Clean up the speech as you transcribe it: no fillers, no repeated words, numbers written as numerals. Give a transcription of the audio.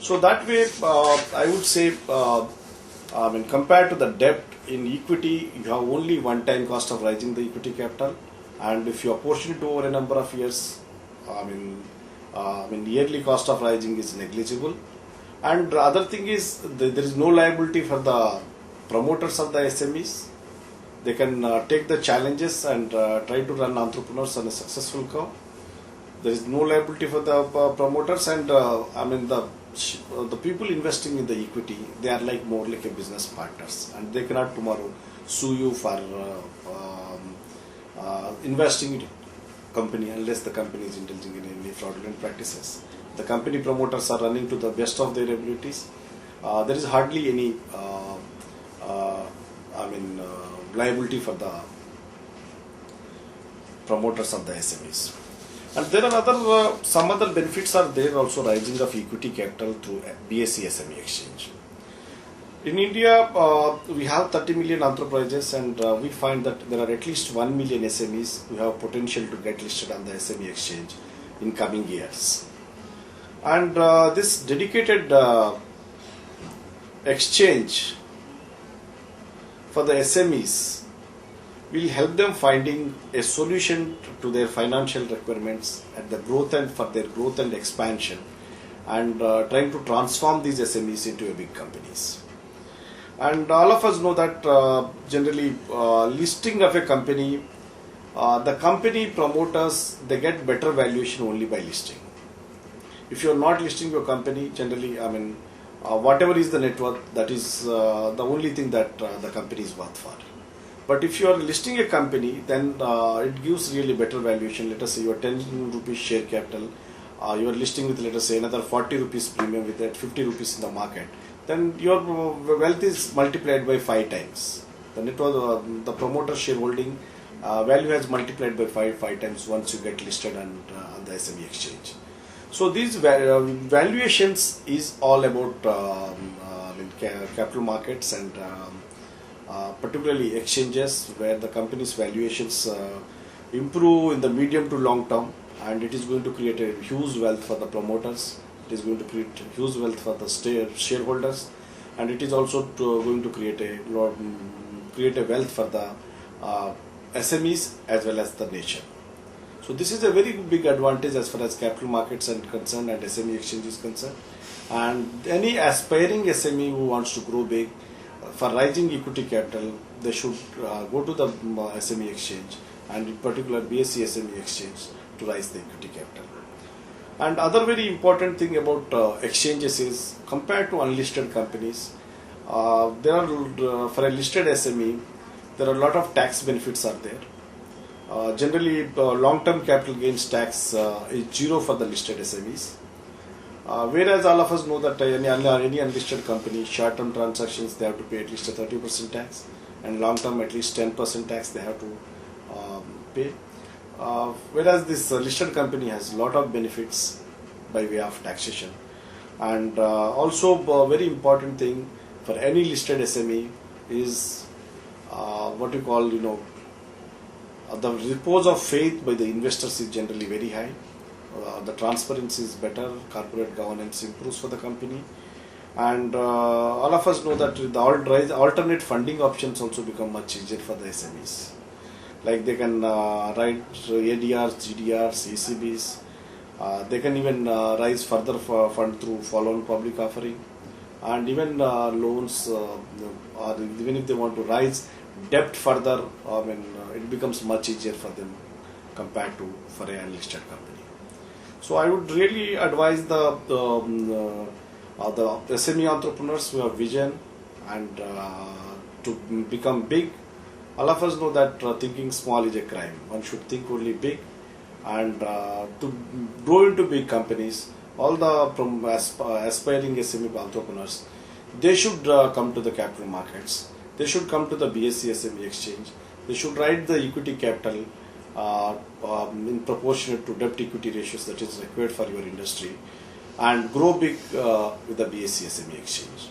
So that way, I would say, compared to the debt in equity, you have only one-time cost of raising the equity capital, and if you apportion it over a number of years, yearly cost of raising is negligible. And the other thing is there is no liability for the promoters of the SMEs. They can take the challenges and try to run entrepreneurs on a successful curve. There is no liability for the promoters, and the people investing in the equity, they are like more like a business partners, and they cannot tomorrow sue you for investing in a company unless the company is indulging in any fraudulent practices. The company promoters are running to the best of their abilities. There is hardly any liability for the promoters of the SMEs. And there are some other benefits are there also, rising of equity capital through BSE SME exchange. In India, we have 30 million enterprises, and we find that there are at least 1 million SMEs who have potential to get listed on the SME exchange in coming years. And this dedicated exchange for the SMEs will help them finding a solution to their financial requirements at the growth and for their growth and expansion, and trying to transform these SMEs into a big companies. And all of us know that generally listing of a company, the company promoters, they get better valuation only by listing. If you are not listing your company, generally, whatever is the net worth, that is the only thing that the company is worth for. But if you are listing a company, then it gives really better valuation. Let us say you are 10 rupees share capital, you are listing with, let us say, another 40 rupees premium with that 50 rupees in the market. Then your wealth is multiplied by 5 times. The net worth, the promoter shareholding value has multiplied by 5 times once you get listed on the SME exchange. So these valuations is all about capital markets, and particularly exchanges, where the company's valuations improve in the medium to long term, and it is going to create a huge wealth for the promoters. It is going to create huge wealth for the shareholders, and it is also going to create a wealth for the SMEs as well as the nation. So this is a very big advantage as far as capital markets are concerned and SME exchange is concerned. And any aspiring SME who wants to grow big, for raising equity capital, they should go to the SME exchange, and in particular BSE SME exchange, to raise the equity capital. And other very important thing about exchanges is, compared to unlisted companies, there are for a listed SME, there are a lot of tax benefits are there. Generally, long-term capital gains tax is 0 for the listed SMEs. Whereas all of us know that any unlisted company, short-term transactions, they have to pay at least a 30% tax, and long-term at least 10% tax they have to pay. Whereas this listed company has a lot of benefits by way of taxation. And also a very important thing for any listed SME is what you call, the repose of faith by the investors is generally very high. The transparency is better, corporate governance improves for the company, and all of us know that the alternate funding options also become much easier for the SMEs. Like they can write ADRs, GDRs, ECBs. They can even raise further fund through follow-on public offering, and even loans, or even if they want to raise debt further, it becomes much easier for them compared to for an unlisted company. So I would really advise the SME entrepreneurs who have vision and to become big. All of us know that thinking small is a crime. One should think only big, and to grow into big companies, all the aspiring SME entrepreneurs, they should come to the capital markets. They should come to the BSE SME exchange. They should write the equity capital in proportionate to debt equity ratios that is required for your industry, and grow big with the BSE SME exchange.